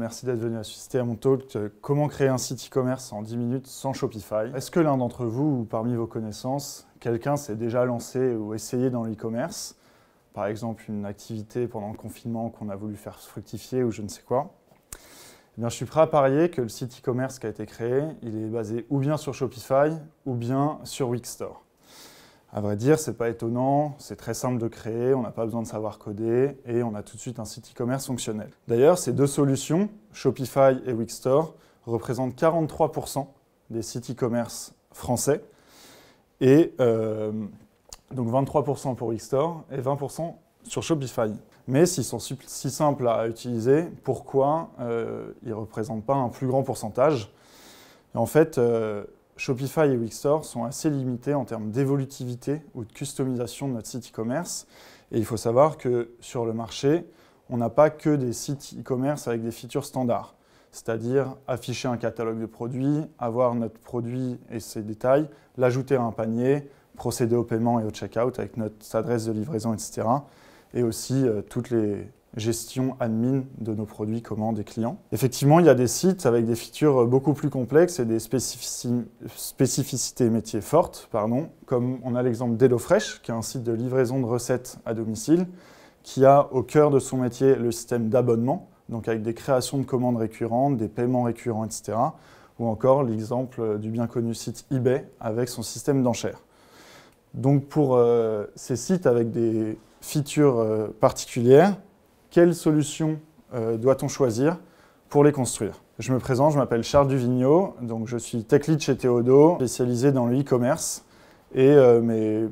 Merci d'être venu assister à mon talk « Comment créer un site e-commerce en 10 minutes sans Shopify ». Est-ce que l'un d'entre vous ou parmi vos connaissances, quelqu'un s'est déjà lancé ou essayé dans l'e-commerce? Par exemple, une activité pendant le confinement qu'on a voulu faire fructifier ou je ne sais quoi. Eh bien, je suis prêt à parier que le site e-commerce qui a été créé, il est basé ou bien sur Shopify ou bien sur Wixstore. À vrai dire, ce n'est pas étonnant, c'est très simple de créer, on n'a pas besoin de savoir coder et on a tout de suite un site e-commerce fonctionnel. D'ailleurs, ces deux solutions, Shopify et Wixstore, représentent 43% des sites e-commerce français et donc 23% pour Wixstore et 20% sur Shopify. Mais s'ils sont si simples à utiliser, pourquoi ils ne représentent pas un plus grand pourcentage? Et en fait, Shopify et Wixstore sont assez limités en termes d'évolutivité ou de customisation de notre site e-commerce. Et il faut savoir que sur le marché, on n'a pas que des sites e-commerce avec des features standards. C'est-à-dire afficher un catalogue de produits, avoir notre produit et ses détails, l'ajouter à un panier, procéder au paiement et au checkout avec notre adresse de livraison, etc. Et aussi toutes les gestions admin de nos produits, commandes des clients. Effectivement, il y a des sites avec des features beaucoup plus complexes et des spécificités métiers fortes, comme on a l'exemple d'HelloFresh, qui est un site de livraison de recettes à domicile, qui a au cœur de son métier le système d'abonnement, donc avec des créations de commandes récurrentes, des paiements récurrents, etc. Ou encore l'exemple du bien connu site eBay avec son système d'enchères. Donc pour ces sites avec des features particulières, quelle solution doit-on choisir pour les construire? Je me présente, je m'appelle Charles Duvigneau, donc je suis tech lead chez Théodo, spécialisé dans le e-commerce et mes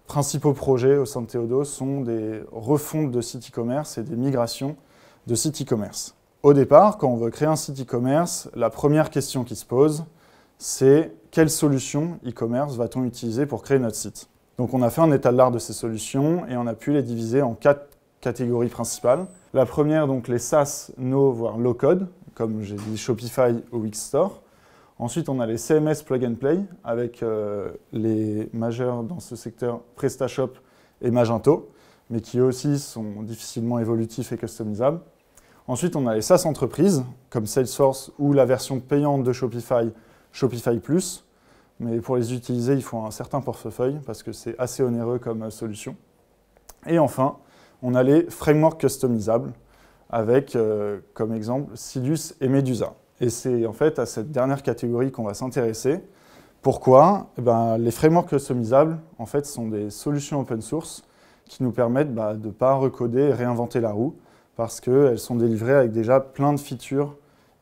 principaux projets au sein de Théodo sont des refontes de sites e-commerce et des migrations de sites e-commerce. Au départ, quand on veut créer un site e-commerce, la première question qui se pose, c'est quelle solution e-commerce va-t-on utiliser pour créer notre site? Donc on a fait un état de l'art de ces solutions et on a pu les diviser en 4 catégories principales. La première, donc les SaaS, no, voire low-code, comme j'ai dit Shopify ou Wixstore. Ensuite, on a les CMS plug and play, avec les majeurs dans ce secteur PrestaShop et Magento, mais qui eux aussi sont difficilement évolutifs et customisables. Ensuite, on a les SaaS entreprises, comme Salesforce ou la version payante de Shopify, Shopify Plus. Mais pour les utiliser, il faut un certain portefeuille, parce que c'est assez onéreux comme solution. Et enfin, on a les frameworks customisables avec, comme exemple, Silus et Medusa. Et c'est en fait à cette dernière catégorie qu'on va s'intéresser. Pourquoi? Les frameworks customisables, en fait, sont des solutions open source qui nous permettent de ne pas recoder et réinventer la roue parce qu'elles sont délivrées avec déjà plein de features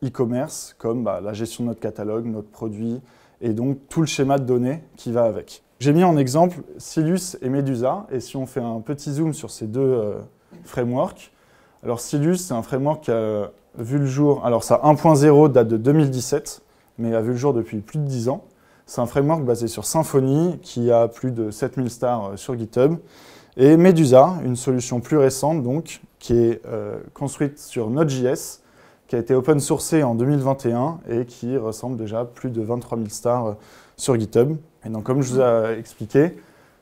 e-commerce, comme la gestion de notre catalogue, notre produit, et donc tout le schéma de données qui va avec. J'ai mis en exemple Silus et Medusa, et si on fait un petit zoom sur ces deux frameworks, alors Silus, c'est un framework qui a vu le jour, alors ça 1.0 date de 2017, mais a vu le jour depuis plus de 10 ans. C'est un framework basé sur Symfony, qui a plus de 7000 stars sur GitHub, et Medusa, une solution plus récente, donc, qui est construite sur Node.js, qui a été open sourcée en 2021 et qui ressemble déjà à plus de 23 000 stars sur GitHub. Et donc, comme je vous ai expliqué,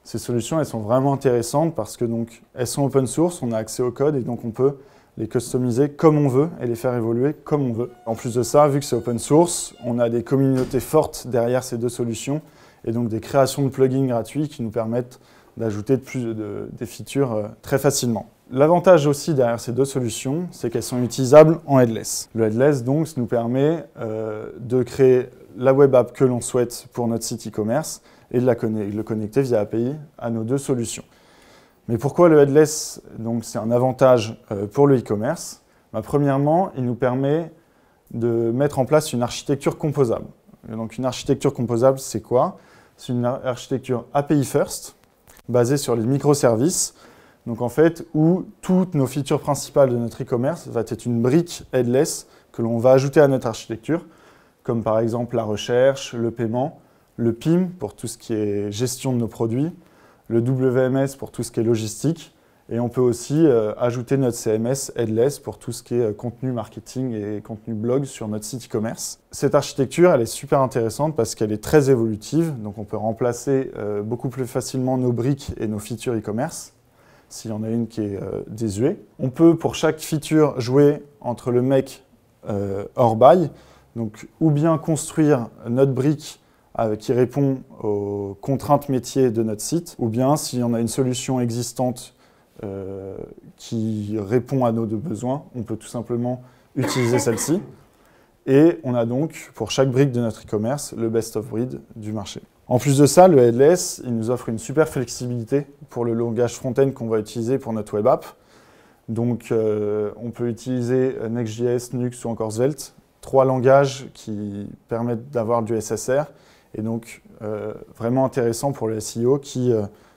ces solutions, elles sont vraiment intéressantes parce que donc, elles sont open source, on a accès au code et donc on peut les customiser comme on veut et les faire évoluer comme on veut. En plus de ça, vu que c'est open source, on a des communautés fortes derrière ces deux solutions et donc des créations de plugins gratuits qui nous permettent d'ajouter des features très facilement. L'avantage aussi derrière ces deux solutions, c'est qu'elles sont utilisables en headless. Le headless, donc, nous permet de créer la web app que l'on souhaite pour notre site e-commerce et de le connecter via API à nos deux solutions. Mais pourquoi le headless, donc, c'est un avantage pour le e-commerce? Premièrement, il nous permet de mettre en place une architecture composable. Et donc, une architecture composable, c'est quoi? C'est une architecture API first, basée sur les microservices. Donc en fait, où toutes nos features principales de notre e-commerce va être une brique headless que l'on va ajouter à notre architecture, comme par exemple la recherche, le paiement, le PIM pour tout ce qui est gestion de nos produits, le WMS pour tout ce qui est logistique, et on peut aussi ajouter notre CMS headless pour tout ce qui est contenu marketing et contenu blog sur notre site e-commerce. Cette architecture, elle est super intéressante parce qu'elle est très évolutive, donc on peut remplacer beaucoup plus facilement nos briques et nos features e-commerce, s'il y en a une qui est désuée. On peut, pour chaque feature, jouer entre le make hors bail. Donc, ou bien construire notre brique qui répond aux contraintes métiers de notre site, ou bien si on a une solution existante qui répond à nos besoins, on peut tout simplement utiliser celle-ci. Et on a donc, pour chaque brique de notre e-commerce, le best of breed du marché. En plus de ça, le headless, il nous offre une super flexibilité pour le langage front-end qu'on va utiliser pour notre web app. Donc, on peut utiliser Next.js, Nuxt ou encore Svelte, 3 langages qui permettent d'avoir du SSR, et donc vraiment intéressant pour le SEO qui,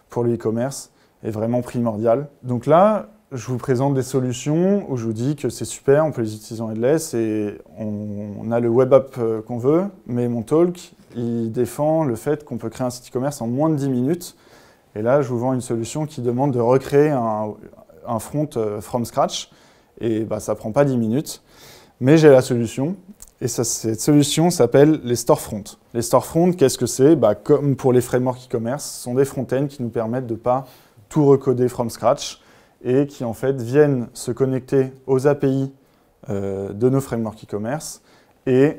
pour le e-commerce, est vraiment primordial. Donc là, je vous présente des solutions où je vous dis que c'est super, on peut les utiliser en headless et on a le web app qu'on veut, mais mon talk, il défend le fait qu'on peut créer un site e-commerce en moins de 10 minutes. Et là, je vous vends une solution qui demande de recréer un front from scratch, et bah, ça ne prend pas 10 minutes. Mais j'ai la solution, et cette solution s'appelle les storefronts. Les storefronts, qu'est-ce que c'est? Bah, comme pour les frameworks e-commerce, ce sont des front-ends qui nous permettent de ne pas tout recoder from scratch, et qui en fait viennent se connecter aux API de nos frameworks e-commerce, et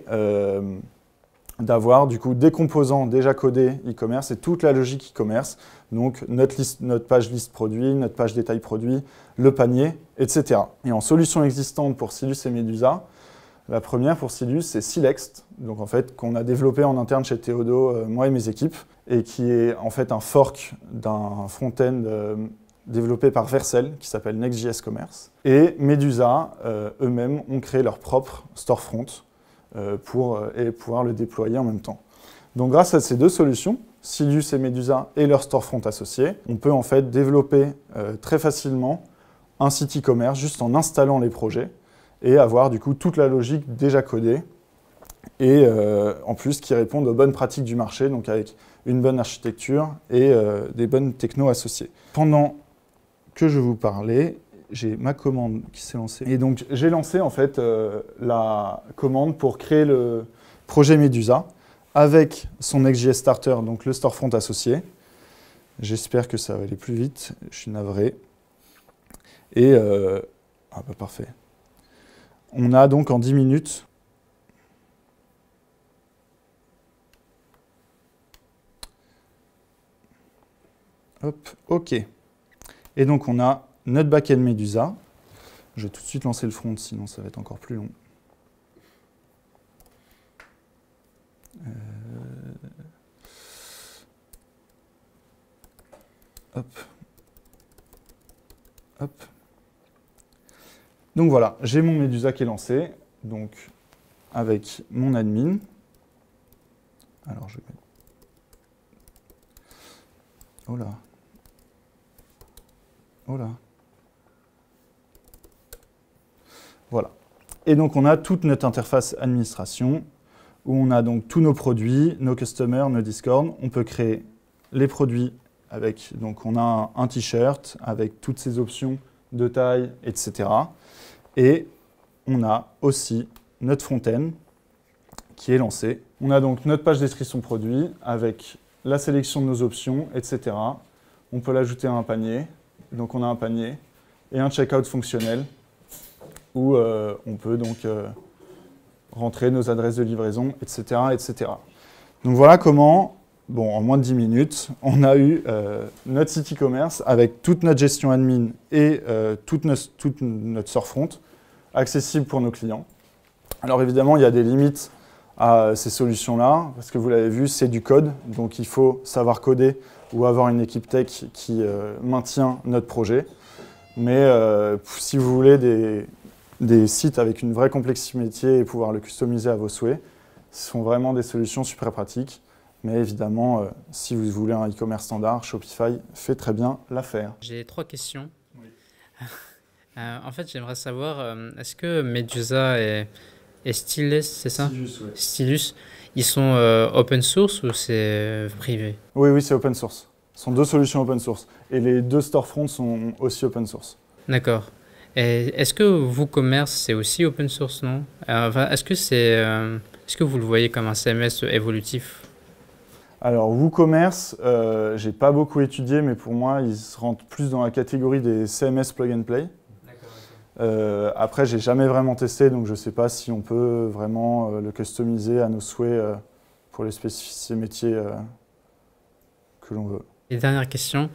d'avoir du coup des composants déjà codés e-commerce et toute la logique e-commerce, donc notre page liste produit, notre page détail produit, le panier, etc. Et en solution existante pour Silus et Medusa, la première pour Silus, c'est Silext, donc en fait qu'on a développé en interne chez Théodo, moi et mes équipes, et qui est en fait un fork d'un front-end développé par Vercel, qui s'appelle Next.js Commerce. Et Medusa, eux-mêmes, ont créé leur propre storefront pour pouvoir le déployer en même temps. Donc grâce à ces deux solutions, Silus et Medusa et leur storefront associé, on peut en fait développer très facilement un site e-commerce juste en installant les projets et avoir du coup toute la logique déjà codée et en plus qui répondent aux bonnes pratiques du marché, donc avec une bonne architecture et des bonnes technos associées. Pendant que je vous parlais, j'ai ma commande qui s'est lancée. Et donc, j'ai lancé en fait la commande pour créer le projet Medusa avec son Next.js Starter, donc le storefront associé. J'espère que ça va aller plus vite, je suis navré. Et, ah bah parfait. On a donc en 10 minutes hop, OK. Et donc, on a notre backend Medusa. Je vais tout de suite lancer le front, sinon ça va être encore plus long. Hop. Hop. Donc voilà, j'ai mon Medusa qui est lancé, donc avec mon admin. Alors je vais mettre... Oh là. Oh là. Voilà. Et donc on a toute notre interface administration où on a donc tous nos produits, nos customers, nos Discord. On peut créer les produits avec, donc on a un t-shirt avec toutes ces options de taille, etc. Et on a aussi notre front-end qui est lancé. On a donc notre page description produit avec la sélection de nos options, etc. On peut l'ajouter à un panier. Donc on a un panier et un checkout fonctionnel où on peut donc rentrer nos adresses de livraison, etc., etc. Donc voilà comment, bon, en moins de 10 minutes, on a eu notre site e-commerce avec toute notre gestion admin et toute notre storefront accessible pour nos clients. Alors évidemment, il y a des limites à ces solutions-là, parce que vous l'avez vu, c'est du code, donc il faut savoir coder ou avoir une équipe tech qui maintient notre projet. Mais si vous voulez des sites avec une vraie complexité métier et pouvoir le customiser à vos souhaits, ce sont vraiment des solutions super pratiques. Mais évidemment, si vous voulez un e-commerce standard, Shopify fait très bien l'affaire. J'ai 3 questions. Oui. En fait, j'aimerais savoir, est-ce que Medusa et Stylus, c'est ça? Stylus, oui. Stylus, ils sont open source ou c'est privé? Oui, oui, c'est open source. Ce sont deux solutions open source. Et les deux storefronts sont aussi open source. D'accord. Et est-ce que WooCommerce, c'est aussi open source, non? Enfin, est-ce que vous le voyez comme un CMS évolutif? Alors, WooCommerce, j'ai pas beaucoup étudié, mais pour moi, il se rentre plus dans la catégorie des CMS plug and play. Après, j'ai jamais vraiment testé, donc je ne sais pas si on peut vraiment le customiser à nos souhaits pour les spécificités métiers que l'on veut. Et dernière question,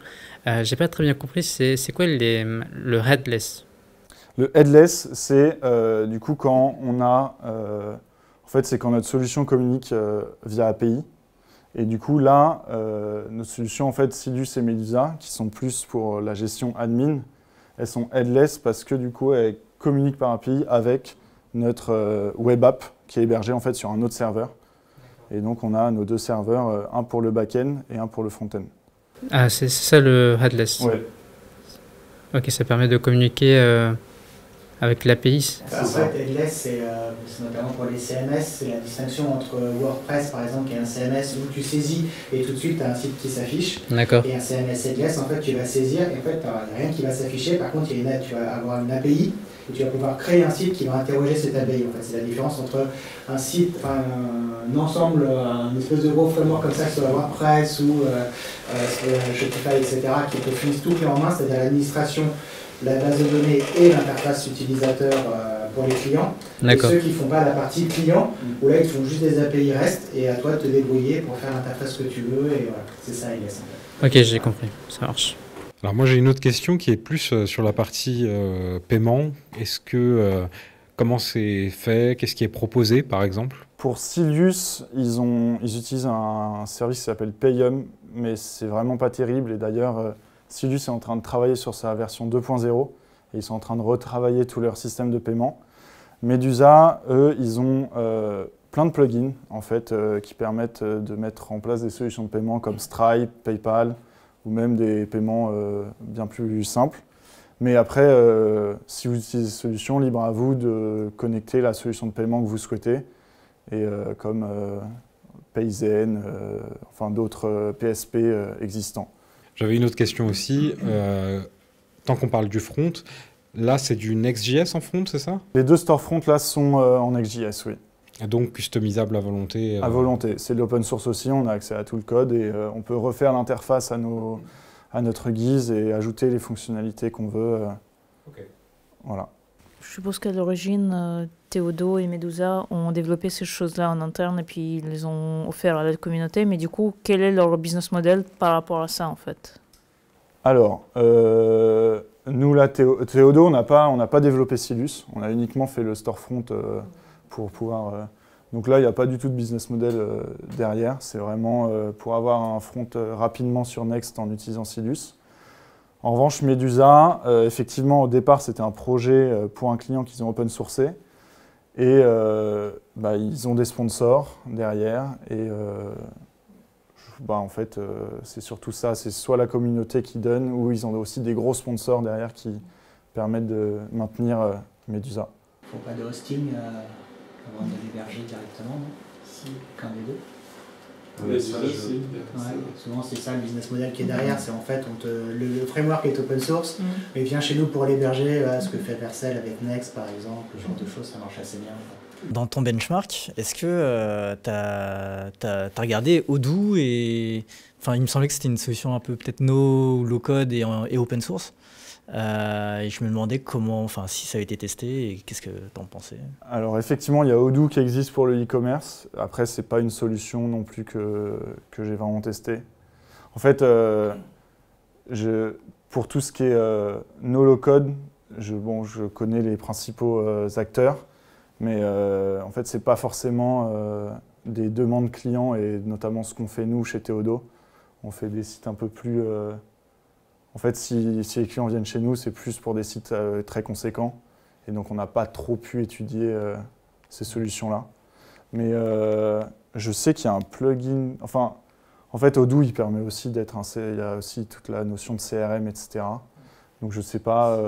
j'ai pas très bien compris, c'est quoi le headless? Le headless, c'est du coup quand on a, en fait, c'est quand notre solution communique via API. Et du coup là, nos solutions en fait Silus et Medusa, qui sont plus pour la gestion admin, elles sont headless parce que du coup elles communiquent par API avec notre web app qui est hébergé en fait sur un autre serveur. Et donc on a nos deux serveurs, un pour le back-end et un pour le front-end. Ah, c'est ça le headless. Ouais. Ok, ça permet de communiquer avec l'API. En fait, headless, c'est notamment pour les CMS, c'est la distinction entre WordPress, par exemple, qui est un CMS où tu saisis et tout de suite, tu as un site qui s'affiche. D'accord. Et un CMS headless, en fait, tu vas saisir et en fait, tu n'auras rien qui va s'afficher. Par contre, tu vas avoir une API et tu vas pouvoir créer un site qui va interroger cette API. En fait, c'est la différence entre un site, enfin, un ensemble, un espèce de gros framework comme ça, que ce soit WordPress ou Shopify, etc., qui te fournissent tout clé en main, c'est-à-dire l'administration, la base de données et l'interface utilisateur pour les clients. Et ceux qui ne font pas la partie client, où là ils font juste des API REST et à toi de te débrouiller pour faire l'interface que tu veux et voilà, c'est ça il laisse en fait. Ok, j'ai compris, ça marche. Alors moi j'ai une autre question qui est plus sur la partie paiement. Est-ce que comment c'est fait? Qu'est-ce qui est proposé par exemple? Pour Silus, ils utilisent un service qui s'appelle Payum, mais c'est vraiment pas terrible. Et d'ailleurs, Silus est en train de travailler sur sa version 2.0 et ils sont en train de retravailler tout leur système de paiement. Medusa, eux, ils ont plein de plugins en fait, qui permettent de mettre en place des solutions de paiement comme Stripe, PayPal ou même des paiements bien plus simples. Mais après, si vous utilisez ces solutions, libre à vous de connecter la solution de paiement que vous souhaitez. Et comme Payzen, enfin d'autres PSP existants. J'avais une autre question aussi. Tant qu'on parle du front, là c'est du Next.js en front, c'est ça? Les deux storefronts là sont en Next.js, oui. Et donc customisable à volonté. À volonté. C'est de l'open source aussi, on a accès à tout le code et on peut refaire l'interface à notre guise et ajouter les fonctionnalités qu'on veut. Voilà. Je suppose qu'à l'origine, Théodo et Medusa ont développé ces choses-là en interne et puis ils les ont offerts à la communauté. Mais du coup, quel est leur business model par rapport à ça en fait? Alors, nous là, Théodo, on n'a pas développé Silus. On a uniquement fait le storefront pour pouvoir... donc là, il n'y a pas du tout de business model derrière. C'est vraiment pour avoir un front rapidement sur Next en utilisant Silus. En revanche, Medusa, effectivement, au départ, c'était un projet pour un client qu'ils ont open sourcé. Et ils ont des sponsors derrière. Et en fait, c'est surtout ça. C'est soit la communauté qui donne, ou ils ont aussi des gros sponsors derrière qui permettent de maintenir Medusa. Il ne faut pas de hosting avant de l'héberger directement, non? Si, qu'un des deux. Souvent c'est ça le business model qui est derrière, c'est en fait le framework est open source, mais viens chez nous pour l'héberger, ce que fait Vercel avec Next par exemple, ce genre de choses, ça marche assez bien. Dans ton benchmark, est-ce que tu as regardé Odoo et enfin il me semblait que c'était une solution un peu peut-être low code et open source. Et je me demandais si ça avait été testé et qu'est-ce que tu en pensais? Alors effectivement, il y a Odoo qui existe pour le e-commerce. Après, ce n'est pas une solution non plus que j'ai vraiment testé. En fait, pour tout ce qui est no code, je connais les principaux acteurs, mais en fait, ce n'est pas forcément des demandes clients et notamment ce qu'on fait nous chez Théodo. On fait des sites un peu plus... En fait, si les clients viennent chez nous, c'est plus pour des sites très conséquents. Et donc, on n'a pas trop pu étudier ces solutions-là. Mais je sais qu'il y a un plugin... Enfin, en fait, Odoo, il permet aussi d'être il y a aussi toute la notion de CRM, etc. Donc, je ne sais pas...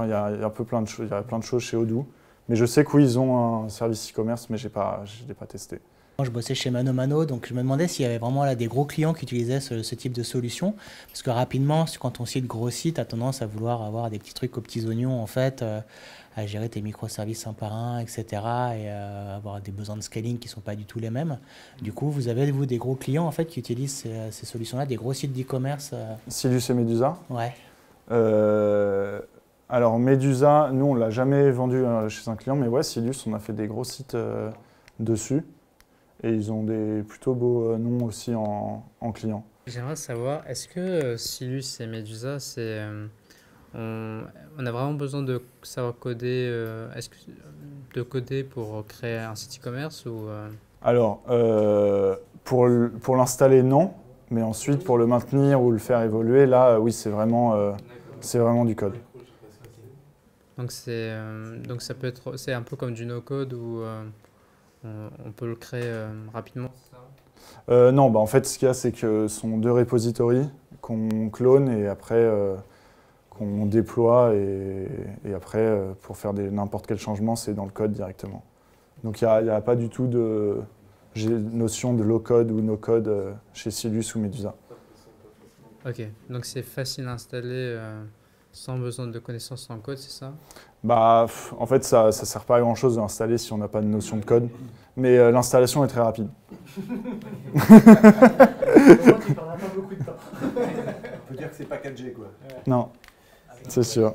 il y a un peu plein de choses. Il y a plein de choses chez Odoo. Mais je sais que oui, ils ont un service e-commerce, mais je ne l'ai pas testé. Je bossais chez ManoMano, donc je me demandais s'il y avait vraiment des gros clients qui utilisaient ce type de solution. Parce que rapidement, quand on cite gros sites, tu as tendance à vouloir avoir des petits trucs aux petits oignons, en fait, à gérer tes microservices un par un, etc. Et avoir des besoins de scaling qui ne sont pas du tout les mêmes. Du coup, vous avez, vous, des gros clients en fait, qui utilisent ces solutions-là, des gros sites d'e-commerce Silus et Medusa? Ouais. Alors Medusa, nous on l'a jamais vendu chez un client, mais ouais, Silius, on a fait des gros sites dessus. Et ils ont des plutôt beaux noms aussi en client. J'aimerais savoir, est-ce que Silius et Medusa, on a vraiment besoin de savoir coder, de coder pour créer un site e-commerce ou Alors, pour l'installer, non. Mais ensuite, pour le maintenir ou le faire évoluer, là, oui, c'est vraiment du code. donc ça peut être, c'est un peu comme du no-code où on peut le créer rapidement. Non, bah, en fait, ce qu'il y a, c'est que ce sont deux repositories qu'on clone et après qu'on déploie. Et après, pour faire n'importe quel changement, c'est dans le code directement. Donc, il n'y a pas du tout de notion de low-code ou no-code chez Silius ou Medusa. Ok, donc c'est facile à installer sans besoin de connaissances en code, c'est ça? Bah, en fait, ça ne sert pas à grand-chose d'installer si on n'a pas de notion de code. Mais l'installation est très rapide. Au moins, tu perdras pas beaucoup de temps. On peut dire que c'est pas 4G, quoi. Non, c'est sûr.